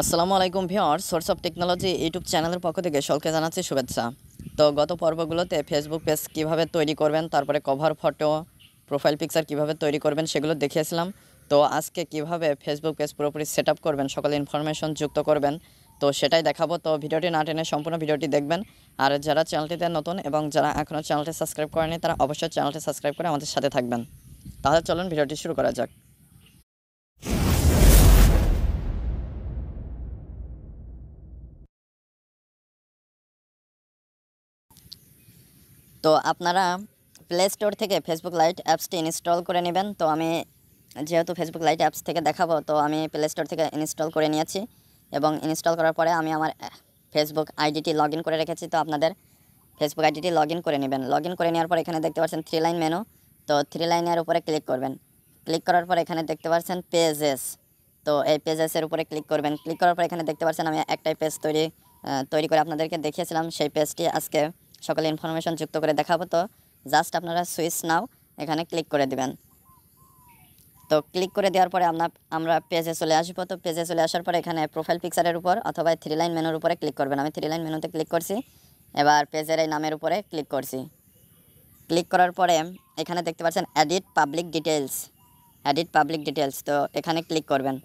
আসসালামু আলাইকুম viewers, source of technology YouTube চ্যানেলের পক্ষ থেকে সকলকে জানাচ্ছি শুভেচ্ছা। তো গত পর্বগুলোতে ফেসবুক পেজ কীভাবে তৈরি করবেন, তারপরে কভার ফটো, প্রোফাইল পিকচার কীভাবে তৈরি করবেন সেগুলো দেখিয়েছিলাম। তো আজকে কিভাবে ফেসবুক পেজ পুরোপুরি সেট আপ করবেন, সকল ইনফরমেশন যুক্ত করবেন, তো সেটাই দেখাবো। তো ভিডিওটি না টেনে সম্পূর্ণ ভিডিওটি দেখবেন। আর যারা চ্যানেলটিতে নতুন এবং যারা এখনও চ্যানেলটি সাবস্ক্রাইব করেনি তারা অবশ্যই চ্যানেলটি সাবস্ক্রাইব করে আমাদের সাথে থাকবেন। তাহলে চলুন ভিডিওটি শুরু করা যাক। তো আপনারা প্লে স্টোর থেকে ফেসবুক লাইট অ্যাপসটি ইনস্টল করে নেবেন। তো আমি যেহেতু ফেসবুক লাইট অ্যাপস থেকে দেখাবো, তো আমি প্লে স্টোর থেকে ইনস্টল করে নিয়েছি এবং ইনস্টল করার পরে আমি আমার ফেসবুক আইডিটি লগ ইন করে রেখেছি। তো আপনাদের ফেসবুক আইডিটি লগ ইন করে নেবেন। লগ ইন করে নেওয়ার পর এখানে দেখতে পাচ্ছেন 3 লাইন মেনু। তো 3 লাইনের উপরে ক্লিক করবেন। ক্লিক করার পর এখানে দেখতে পাচ্ছেন পেজেস। তো এই পেজেসের উপরে ক্লিক করবেন। ক্লিক করার পর এখানে দেখতে পাচ্ছেন আমি একটাই পেজ তৈরি করে আপনাদেরকে দেখিয়েছিলাম। সেই পেজটি আজকে সকল ইনফরমেশন যুক্ত করে দেখাবো। তো জাস্ট আপনারা সুইচ নাও এখানে ক্লিক করে দিবেন। তো ক্লিক করে দেওয়ার পরে আমরা পেজে চলে আসবো। তো পেজে চলে আসার পরে এখানে প্রোফাইল পিকচারের উপর অথবা 3 লাইন মেনুর উপরে ক্লিক করবেন। আমি 3 লাইন মেনুতে ক্লিক করছি। এবার পেজের এই নামের উপরে ক্লিক করছি। ক্লিক করার পরে এখানে দেখতে পাচ্ছেন এডিট পাবলিক ডিটেলস। তো এখানে ক্লিক করবেন।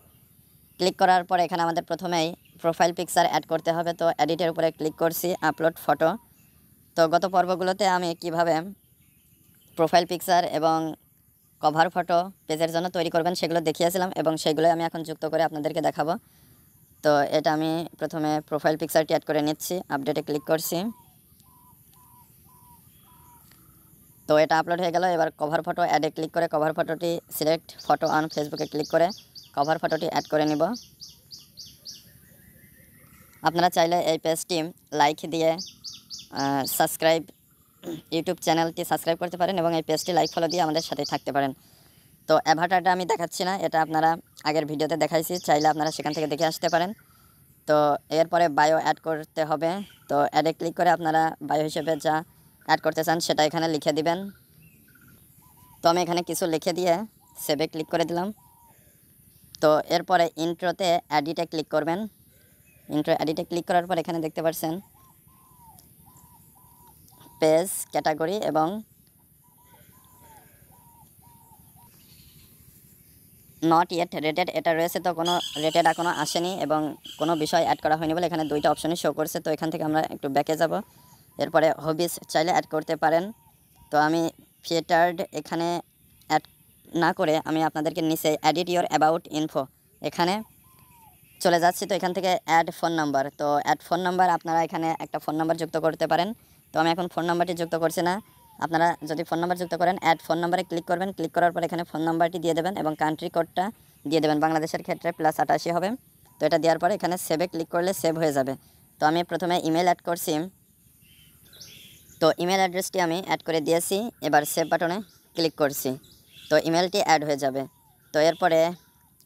ক্লিক করার পরে এখানে আমাদের প্রথমেই প্রোফাইল পিকচার অ্যাড করতে হবে। তো এডিটের উপরে ক্লিক করছি, আপলোড ফটো। তো গত পর্বগুলোতে আমি কিভাবে প্রোফাইল পিকচার এবং কভার ফটো পেজের জন্য তৈরি করবেন সেগুলো দেখিয়েছিলাম এবং সেগুলোই আমি এখন যুক্ত করে আপনাদেরকে দেখাবো। তো এটা আমি প্রথমে প্রোফাইল পিকচারটি অ্যাড করে নিচ্ছি, আপডেটে ক্লিক করছি। তো এটা আপলোড হয়ে গেল। এবার কভার ফটো অ্যাডে ক্লিক করে কভার ফটোটি সিলেক্ট ফটো অন ফেসবুকে ক্লিক করে কভার ফটোটি অ্যাড করে নিব। আপনারা চাইলে এই পেজটি লাইক দিয়ে সাবস্ক্রাইব ইউটিউব চ্যানেলটি সাবস্ক্রাইব করতে পারেন এবং এই পেজটি লাইক ফলো দিয়ে আমাদের সাথে থাকতে পারেন। তো অ্যাভাটারটা আমি দেখাচ্ছি না, এটা আপনারা আগের ভিডিওতে দেখাইছি, চাইলে আপনারা সেখান থেকে দেখে আসতে পারেন। তো এরপরে বায়ো অ্যাড করতে হবে। তো অ্যাডে ক্লিক করে আপনারা বায়ো হিসেবে যা অ্যাড করতে চান সেটা এখানে লিখে দিবেন। তো আমি এখানে কিছু লিখে দিয়ে সেভে ক্লিক করে দিলাম। তো এরপরে ইন্ট্রোতে এডিটে ক্লিক করবেন। ইন্ট্রো এডিটে ক্লিক করার পর এখানে দেখতে পাচ্ছেন পেজ ক্যাটাগরি এবং নট ইয়েট রেটেড এটা রয়েছে। তো কোনো রেটেড এখনও আসেনি এবং কোনো বিষয় অ্যাড করা হয়নি বলে এখানে দুইটা অপশনই শো করছে। তো এখান থেকে আমরা একটু ব্যাকে যাব। এরপরে হবিস চাইলে অ্যাড করতে পারেন। তো আমি ফিটার্ড এখানে অ্যাড না করে আমি আপনাদেরকে নিচে এডিট ইয়োর অ্যাবাউট ইনফো এখানে চলে যাচ্ছি। তো এখান থেকে অ্যাড ফোন নাম্বার। তো অ্যাড ফোন নাম্বার আপনারা এখানে একটা ফোন নাম্বার যুক্ত করতে পারেন। তো আমি এখন ফোন নাম্বারটি যুক্ত করছি না। আপনারা যদি ফোন নাম্বার যুক্ত করেন অ্যাড ফোন নাম্বারে ক্লিক করবেন। ক্লিক করার পর এখানে ফোন নাম্বারটি দিয়ে দেবেন এবং কান্ট্রি কোডটা দিয়ে দেবেন। বাংলাদেশের ক্ষেত্রে +88 হবে। তো এটা দেওয়ার পরে এখানে সেভে ক্লিক করলে সেভ হয়ে যাবে। তো আমি প্রথমে ইমেল অ্যাড করছি। তো ইমেল অ্যাড্রেসটি আমি অ্যাড করে দিয়েছি। এবার সেভ বাটনে ক্লিক করছি। তো ইমেলটি অ্যাড হয়ে যাবে। তো এরপরে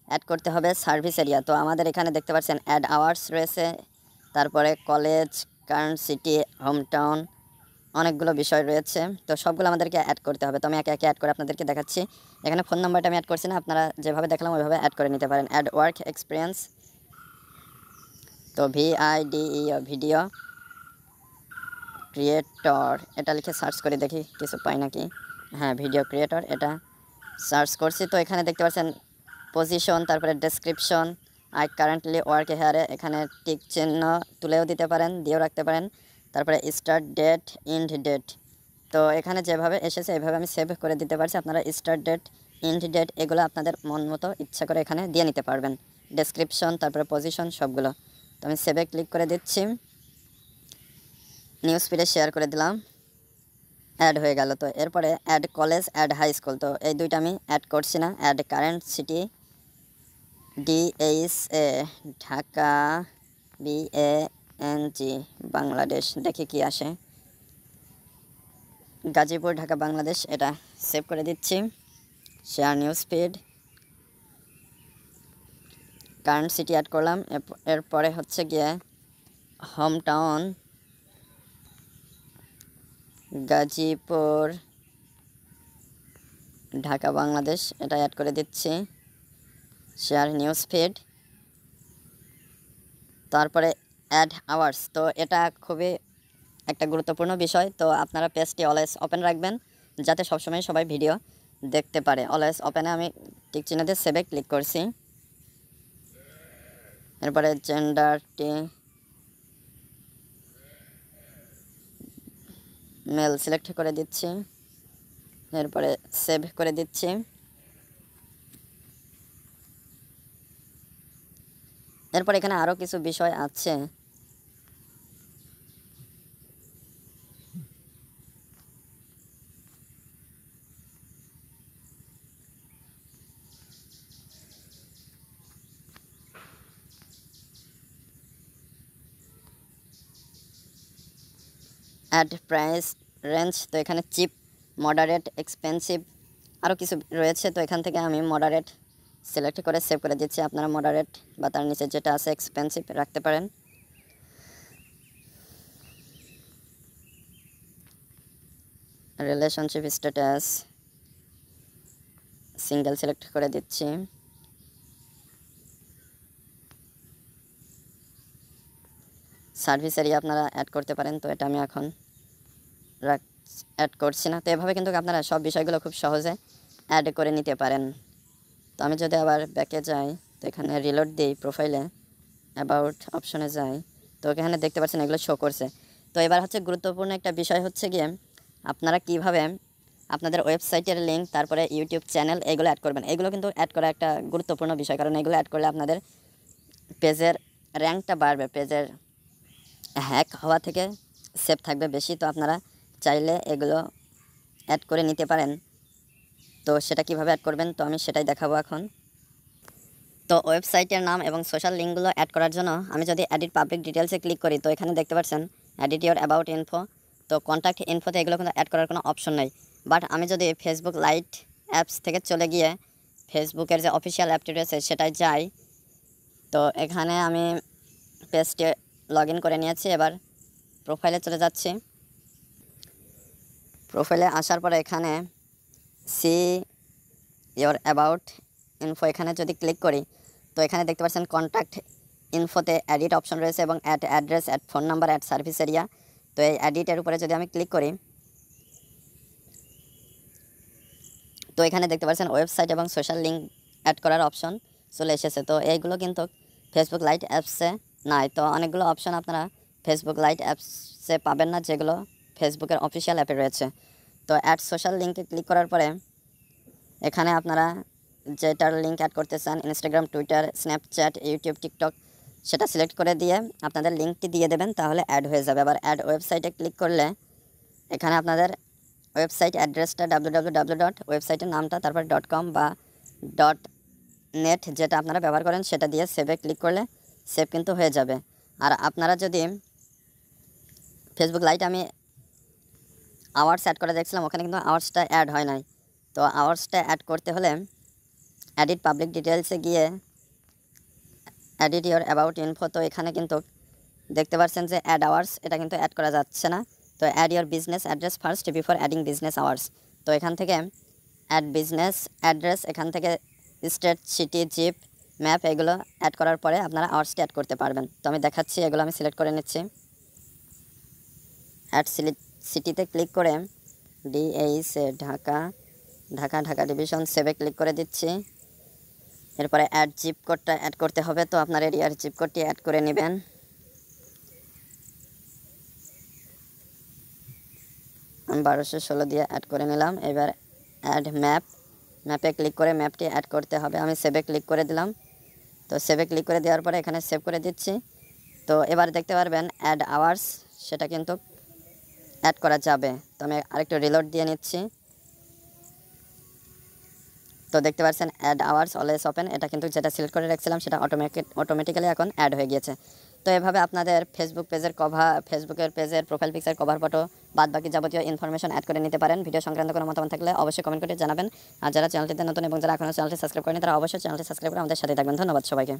অ্যাড করতে হবে সার্ভিস এরিয়া। তো আমাদের এখানে দেখতে পাচ্ছেন অ্যাড আওয়ার্স রয়েছে, তারপরে college, current city, home town, অনেকগুলো বিষয় রয়েছে। তো সবগুলো আমাদেরকে অ্যাড করতে হবে। তো আমি একে একে অ্যাড করে আপনাদেরকে দেখাচ্ছি। এখানে ফোন নাম্বারটা আমি অ্যাড করছি না, আপনারা যেভাবে দেখলাম ওইভাবে অ্যাড করে নিতে পারেন। Add work experience. তো ভিডিও ক্রিয়েটর এটা লিখে সার্চ করে দেখি কিছু পাই নাকি। হ্যাঁ, ভিডিও ক্রিয়েটর এটা সার্চ করছি। তো এখানে দেখতে পাচ্ছেন পজিশন, তারপরে ডেসক্রিপশন, আই কারেন্টলি ওয়ার্ক হেয়ারে এখানে টিক চিহ্ন তুলেও দিতে পারেন, দিয়েও রাখতে পারেন। তারপরে স্টার্ট ডেট, এন্ড ডেট। তো এখানে যেভাবে এসেছে এইভাবে আমি সেভ করে দিতে পারছি। আপনারা স্টার্ট ডেট, এন্ড ডেট এগুলো আপনাদের মন মতো ইচ্ছা করে এখানে দিয়ে নিতে পারবেন। ডেসক্রিপশন, তারপরে পজিশন সবগুলো। তো আমি সেভে ক্লিক করে দিচ্ছি, নিউজ ফিডে শেয়ার করে দিলাম, অ্যাড হয়ে গেল। তো এরপরে add college, add high school. তো এই দুইটা আমি অ্যাড করছি না। Add current city, DHA Dhaka, BANG Bangladesh, দেখি কি আসে। গাজীপুর, ঢাকা, বাংলাদেশ এটা সেভ করে দিচ্ছি। Share news feed, current city add করলাম। এরপরে হচ্ছে গিয়ে হোম টাউন গাজীপুর, ঢাকা, বাংলাদেশ এটা অ্যাড করে দিচ্ছি। শেয়ার নিউজ ফিড, তারপরে অ্যাড আওয়ার্স, তো এটা খুবই একটা গুরুত্বপূর্ণ বিষয়। তো আপনারা পেজটি অলওয়েজ ওপেন রাখবেন যাতে সবসময় সবাই ভিডিও দেখতে পারে। অলওয়েজ ওপেনে আমি টিক চিহ্ন দিয়ে সেভে ক্লিক করছি। এরপরে জেন্ডারটি মেল সিলেক্ট করে দিচ্ছি, এরপরে সেভ করে দিচ্ছি। এরপর এখানে আরও কিছু বিষয় আছে। অ্যাড প্রাইস রেঞ্জ, তো এখানে চিপ, মডারেট, এক্সপেন্সিভ আরও কিছু রয়েছে। তো এখান থেকে আমি মডারেট সিলেক্ট করে সেভ করে দিচ্ছি। আপনারা মডারেট বা তার নিচে যেটা আছে এক্সপেন্সিভ রাখতে পারেন। রিলেশনশিপ স্ট্যাটাস সিঙ্গেল সিলেক্ট করে দিচ্ছি। সার্ভিস এরিয়া আপনারা অ্যাড করতে পারেন, তো এটা আমি এখন অ্যাড করছি না। তো এভাবে কিন্তু আপনারা সব বিষয়গুলো খুব সহজে অ্যাড করে নিতে পারেন। তো আমি যদি আবার ব্যাকে যাই, তো এখানে রিলোড দিই, প্রোফাইলে অ্যাবাউট অপশনে যাই, তো এখানে দেখতে পাচ্ছেন এগুলো শো করছে। তো এবার হচ্ছে গুরুত্বপূর্ণ একটা বিষয় হচ্ছে গিয়ে আপনারা কিভাবে আপনাদের ওয়েবসাইটের লিঙ্ক, তারপরে ইউটিউব চ্যানেল এগুলো অ্যাড করবেন। এগুলো কিন্তু অ্যাড করা একটা গুরুত্বপূর্ণ বিষয়, কারণ এগুলো অ্যাড করলে আপনাদের পেজের র্যাঙ্কটা বাড়বে, পেজের হ্যাক হওয়া থেকে সেভ থাকবে বেশি। তো আপনারা চাইলে এগুলো অ্যাড করে নিতে পারেন। তো সেটা কিভাবে অ্যাড করবেন, তো আমি সেটাই দেখাবো এখন। তো ওয়েবসাইটের নাম এবং সোশ্যাল লিঙ্কগুলো অ্যাড করার জন্য আমি যদি এডিট পাবলিক ডিটেলসে ক্লিক করি, তো এখানে দেখতে পাচ্ছেন এডিট ইওর অ্যাবাউট ইনফো, তো কন্ট্যাক্ট ইনফোতে এগুলো কিন্তু অ্যাড করার কোনো অপশন নেই। বাট আমি যদি ফেসবুক লাইট অ্যাপস থেকে চলে গিয়ে ফেসবুকের যে অফিসিয়াল অ্যাপটি রয়েছে সেটাই যাই, তো এখানে আমি পেজটি লগ ইন করে নিয়েছি। এবার প্রোফাইলে চলে যাচ্ছি। প্রোফাইলে আসার পরে এখানে সি ইওর অ্যাবাউট ইনফো এখানে যদি ক্লিক করি, তো এখানে দেখতে পাচ্ছেন কন্ট্যাক্ট ইনফোতে এডিট অপশন রয়েছে এবং add address, add phone number, add service area. তো এই এডিটের উপরে যদি আমি ক্লিক করি, তো এখানে দেখতে পাচ্ছেন ওয়েবসাইট এবং সোশ্যাল লিঙ্ক অ্যাড করার অপশন চলে এসেছে। তো এইগুলো কিন্তু ফেসবুক লাইট অ্যাপসে নাই। তো অনেকগুলো অপশন আপনারা ফেসবুক লাইট অ্যাপসে পাবেন না, যেগুলো ফেসবুকের অফিসিয়াল অ্যাপে রয়েছে। তো অ্যাড সোশ্যাল লিঙ্কে ক্লিক করার পরে এখানে আপনারা যেটার লিঙ্ক অ্যাড করতে চান, Instagram, Twitter, Snapchat, YouTube, TikTok, সেটা সিলেক্ট করে দিয়ে আপনাদের লিঙ্কটি দিয়ে দেবেন, তাহলে অ্যাড হয়ে যাবে। আবার অ্যাড ওয়েবসাইটে ক্লিক করলে এখানে আপনাদের ওয়েবসাইট অ্যাড্রেসটা www. ওয়েবসাইটের নামটা, তারপর .com বা .net যেটা আপনারা ব্যবহার করেন সেটা দিয়ে সেভে ক্লিক করলে সেভ কিন্তু হয়ে যাবে। আর আপনারা যদি ফেসবুক লাইট আমি আওয়ার্স অ্যাড করে দেখছিলাম, ওখানে কিন্তু আওয়ার্সটা অ্যাড হয় নাই। তো আওয়ার্সটা অ্যাড করতে হলে এডিট পাবলিক ডিটেলসে গিয়ে এডিট ইওর অ্যাবাউট ইনফো, তো এখানে কিন্তু দেখতে পাচ্ছেন যে অ্যাড আওয়ার্স এটা কিন্তু অ্যাড করা যাচ্ছে না। তো add your business address first before adding business hours, তো এখান থেকে অ্যাড বিজনেস অ্যাড্রেস, এখান থেকে স্টেট, সিটি, জিপ, ম্যাপ এগুলো অ্যাড করার পরে আপনারা আওয়ার্সটি অ্যাড করতে পারবেন। তো আমি দেখাচ্ছি, এগুলো আমি সিলেক্ট করে নিচ্ছি। অ্যাড সিটিতে ক্লিক করে DH ঢাকা, ঢাকা ডিভিশন সেভে ক্লিক করে দিচ্ছি। এরপরে অ্যাড জিপ কোডটা অ্যাড করতে হবে, তো আপনার এরিয়ার জিপ কোডটি অ্যাড করে নেবেন। আমি 1216 দিয়ে অ্যাড করে নিলাম। এবার অ্যাড ম্যাপে ক্লিক করে ম্যাপটি অ্যাড করতে হবে। আমি সেভে ক্লিক করে দিলাম। তো সেভে ক্লিক করে দেওয়ার পরে এখানে সেভ করে দিচ্ছি। তো এবার দেখতে পারবেন অ্যাড আওয়ার্স সেটা কিন্তু অ্যাড করা যাবে। তো আমি আরেকটু রিলোড দিয়ে নিচ্ছি। তো দেখতে পাচ্ছেন অ্যাড আওয়ার্স অলওয়েজ ওপেন, এটা কিন্তু যেটা সিলেক্ট করে রাখছিলাম সেটা অটোমেটিক্যালি এখন অ্যাড হয়ে গিয়েছে। তো এভাবে আপনাদের ফেসবুকের পেজের প্রোফাইল পিকচার, কভার ফটো, বাদ বাকি যাবতীয় ইনফরমেশন অ্যাড করে নিতে পারেন। ভিডিও সংক্রান্ত কোনো মতামত থাকলে অবশ্যই কমেন্ট করে জানাবেন। আর যারা চ্যানেলটিতে নতুন এবং যারা এখনও চ্যানেলটি সাবস্ক্রাইব করেনি তারা অবশ্যই চ্যানেলটি সাবস্ক্রাইব করে আমাদের সাথে থাকবেন। ধন্যবাদ সবাইকে।